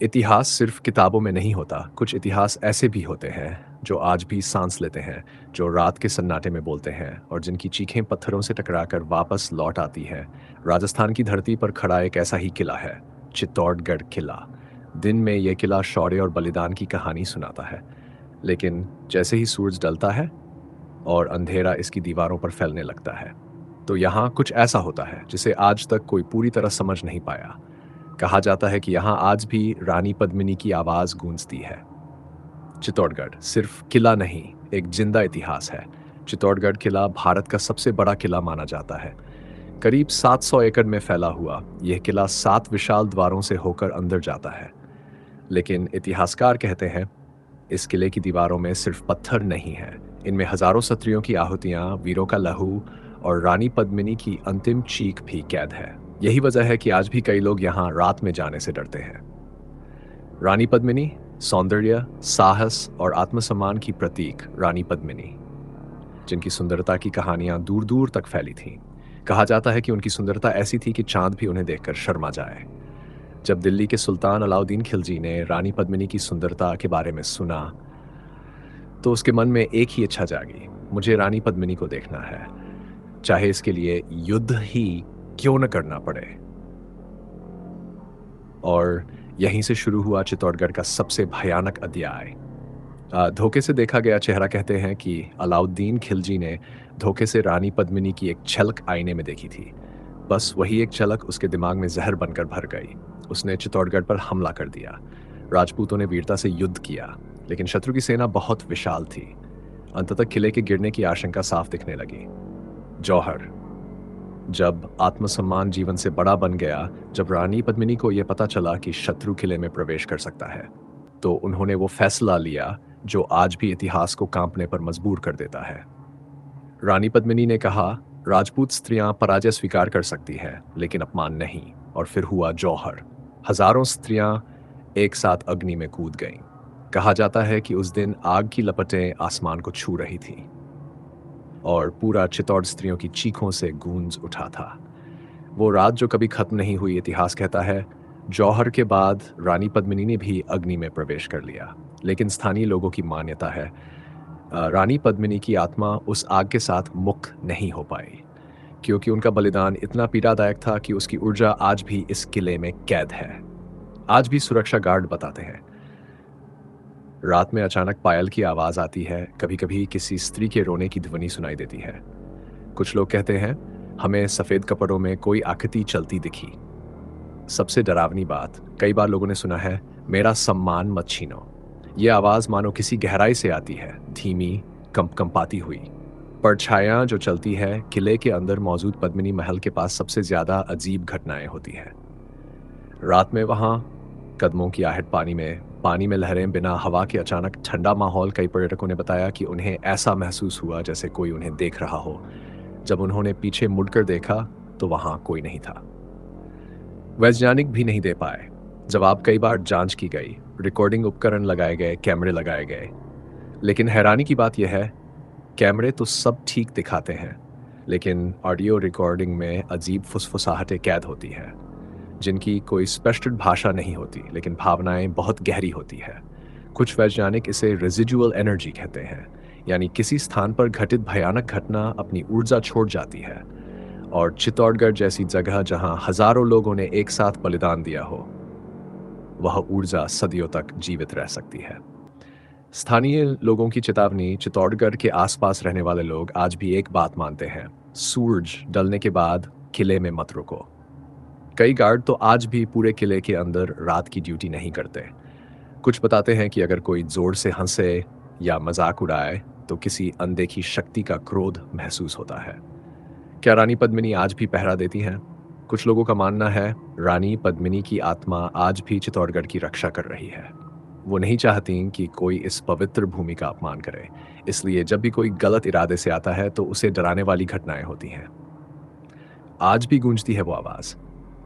इतिहास सिर्फ किताबों में नहीं होता, कुछ इतिहास ऐसे भी होते हैं जो आज भी सांस लेते हैं, जो रात के सन्नाटे में बोलते हैं और जिनकी चीखें पत्थरों से टकराकर वापस लौट आती हैं। राजस्थान की धरती पर खड़ा एक ऐसा ही किला है, चित्तौड़गढ़ किला। दिन में यह किला शौर्य और बलिदान की कहानी सुनाता है, लेकिन जैसे ही सूरज डलता है और अंधेरा इसकी दीवारों पर फैलने लगता है, तो यहाँ कुछ ऐसा होता है जिसे आज तक कोई पूरी तरह समझ नहीं पाया। कहा जाता है कि यहाँ आज भी रानी पद्मिनी की आवाज गूंजती है। चित्तौड़गढ़ सिर्फ किला नहीं, एक जिंदा इतिहास है। चित्तौड़गढ़ किला भारत का सबसे बड़ा किला माना जाता है। करीब 700 एकड़ में फैला हुआ यह किला 7 विशाल द्वारों से होकर अंदर जाता है। लेकिन इतिहासकार कहते हैं, इस किले की दीवारों में सिर्फ पत्थर नहीं है, इनमें हजारों क्षत्रियों की आहुतियां, वीरों का लहू और रानी पद्मिनी की अंतिम चीख भी कैद है। यही वजह है कि आज भी कई लोग यहाँ रात में जाने से डरते हैं। रानी पद्मिनी, सौंदर्य, साहस और आत्मसम्मान की प्रतीक रानी पद्मिनी, जिनकी सुंदरता की कहानियां दूर दूर तक फैली थीं। कहा जाता है कि उनकी सुंदरता ऐसी थी कि चांद भी उन्हें देखकर शर्मा जाए। जब दिल्ली के सुल्तान अलाउद्दीन खिलजी ने रानी पद्मिनी की सुंदरता के बारे में सुना, तो उसके मन में एक ही इच्छा जागी, मुझे रानी पद्मिनी को देखना है, चाहे इसके लिए युद्ध ही क्यों न करना पड़े। और यहीं से शुरू हुआ चित्तौड़गढ़ का सबसे भयानक अध्याय। धोखे से देखा गया चेहरा। कहते हैं कि अलाउद्दीन खिलजी ने धोखे से रानी पद्मिनी की एक झलक आईने में देखी थी। बस वही एक झलक उसके दिमाग में जहर बनकर भर गई। उसने चित्तौड़गढ़ पर हमला कर दिया। राजपूतों ने वीरता से युद्ध किया, लेकिन शत्रु की सेना बहुत विशाल थी। अंततः किले के गिरने की आशंका साफ दिखने लगी। जौहर, जब आत्मसम्मान जीवन से बड़ा बन गया, जब रानी पद्मिनी को यह पता चला कि शत्रु किले में प्रवेश कर सकता है, तो उन्होंने वो फैसला लिया जो आज भी इतिहास को कांपने पर मजबूर कर देता है। रानी पद्मिनी ने कहा, राजपूत स्त्रियां पराजय स्वीकार कर सकती हैं, लेकिन अपमान नहीं। और फिर हुआ जौहर। हजारों स्त्रियां एक साथ अग्नि में कूद गईं। कहा जाता है कि उस दिन आग की लपटें आसमान को छू रही थीं और पूरा चित्तौड़ स्त्रियों की चीखों से गूंज उठा था। वो रात जो कभी खत्म नहीं हुई। इतिहास कहता है, जौहर के बाद रानी पद्मिनी ने भी अग्नि में प्रवेश कर लिया। लेकिन स्थानीय लोगों की मान्यता है, रानी पद्मिनी की आत्मा उस आग के साथ मुक्त नहीं हो पाई, क्योंकि उनका बलिदान इतना पीड़ादायक था कि उसकी ऊर्जा आज भी इस किले में कैद है। आज भी सुरक्षा गार्ड बताते हैं, रात में अचानक पायल की आवाज आती है, कभी कभी किसी स्त्री के रोने की ध्वनि सुनाई देती है। कुछ लोग कहते हैं, हमें सफेद कपड़ों में कोई आकृति चलती दिखी। सबसे डरावनी बात, कई बार लोगों ने सुना है, मेरा सम्मान मत छीनो। यह आवाज मानो किसी गहराई से आती है, धीमी, कंपाती हुई। परछायां जो चलती है। किले के अंदर मौजूद पद्मिनी महल के पास सबसे ज्यादा अजीब घटनाएं होती है। रात में वहां कदमों की आहट पानी में लहरें, बिना हवा के अचानक ठंडा माहौल। कई पर्यटकों ने बताया कि उन्हें ऐसा महसूस हुआ जैसे कोई उन्हें देख रहा हो। जब उन्होंने पीछे मुड़कर देखा तो वहां कोई नहीं था। वैज्ञानिक भी नहीं दे पाए जवाब। कई बार जांच की गई, रिकॉर्डिंग उपकरण लगाए गए, कैमरे लगाए गए, लेकिन हैरानी की बात यह है, कैमरे तो सब ठीक दिखाते हैं, लेकिन ऑडियो रिकॉर्डिंग में अजीब फुसफुसाहटें कैद होती है, जिनकी कोई स्पष्ट भाषा नहीं होती, लेकिन भावनाएं बहुत गहरी होती है। कुछ वैज्ञानिक इसे रेजिडुअल एनर्जी कहते हैं, यानी किसी स्थान पर घटित भयानक घटना अपनी ऊर्जा छोड़ जाती है और चित्तौड़गढ़ जैसी जगह जहां हजारों लोगों ने एक साथ बलिदान दिया हो, वह ऊर्जा सदियों तक जीवित रह सकती है। स्थानीय लोगों की चेतावनी। चित्तौड़गढ़ के आसपास रहने वाले लोग आज भी एक बात मानते हैं, सूरज डलने के बाद किले में मत रुको। कई गार्ड तो आज भी पूरे किले के अंदर रात की ड्यूटी नहीं करते। कुछ बताते हैं कि अगर कोई जोर से हंसे या मजाक उड़ाए तो किसी अनदेखी शक्ति का क्रोध महसूस होता है। क्या रानी पद्मिनी आज भी पहरा देती हैं? कुछ लोगों का मानना है, रानी पद्मिनी की आत्मा आज भी चित्तौड़गढ़ की रक्षा कर रही है। वो नहीं चाहती कि कोई इस पवित्र भूमि का अपमान करे, इसलिए जब भी कोई गलत इरादे से आता है तो उसे डराने वाली घटनाएं होती हैं। आज भी गूंजती है वो आवाज।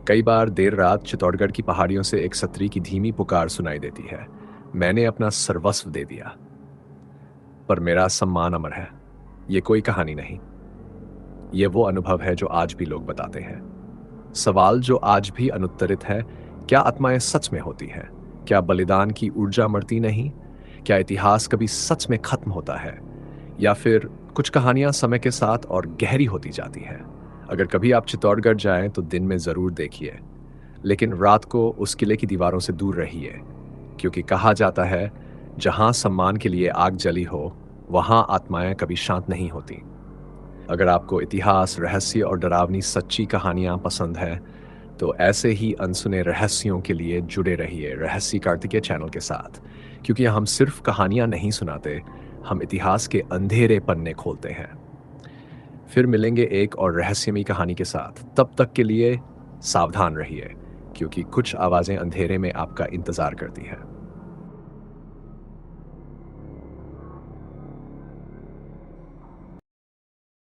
कई बार देर रात चित्तौड़गढ़ की पहाड़ियों से एक सत्री की धीमी पुकार सुनाई देती है, मैंने अपना सर्वस्व दे दिया, पर मेरा सम्मान अमर है। ये कोई कहानी नहीं, ये वो अनुभव है जो आज भी लोग बताते हैं। सवाल जो आज भी अनुत्तरित है, क्या आत्माएं सच में होती हैं? क्या बलिदान की ऊर्जा मरती नहीं? क्या इतिहास कभी सच में खत्म होता है? या फिर कुछ कहानियां समय के साथ और गहरी होती जाती हैं? अगर कभी आप चित्तौड़गढ़ जाएं तो दिन में ज़रूर देखिए, लेकिन रात को उस किले की दीवारों से दूर रहिए, क्योंकि कहा जाता है, जहां सम्मान के लिए आग जली हो, वहां आत्माएं कभी शांत नहीं होती। अगर आपको इतिहास, रहस्य और डरावनी सच्ची कहानियां पसंद हैं, तो ऐसे ही अनसुने रहस्यों के लिए जुड़े रहिए रहस्य कार्तिकेय चैनल के साथ, क्योंकि हम सिर्फ कहानियां नहीं सुनाते, हम इतिहास के अंधेरे पन्ने खोलते हैं। फिर मिलेंगे एक और रहस्यमयी कहानी के साथ। तब तक के लिए सावधान रहिए, क्योंकि कुछ आवाजें अंधेरे में आपका इंतजार करती हैं।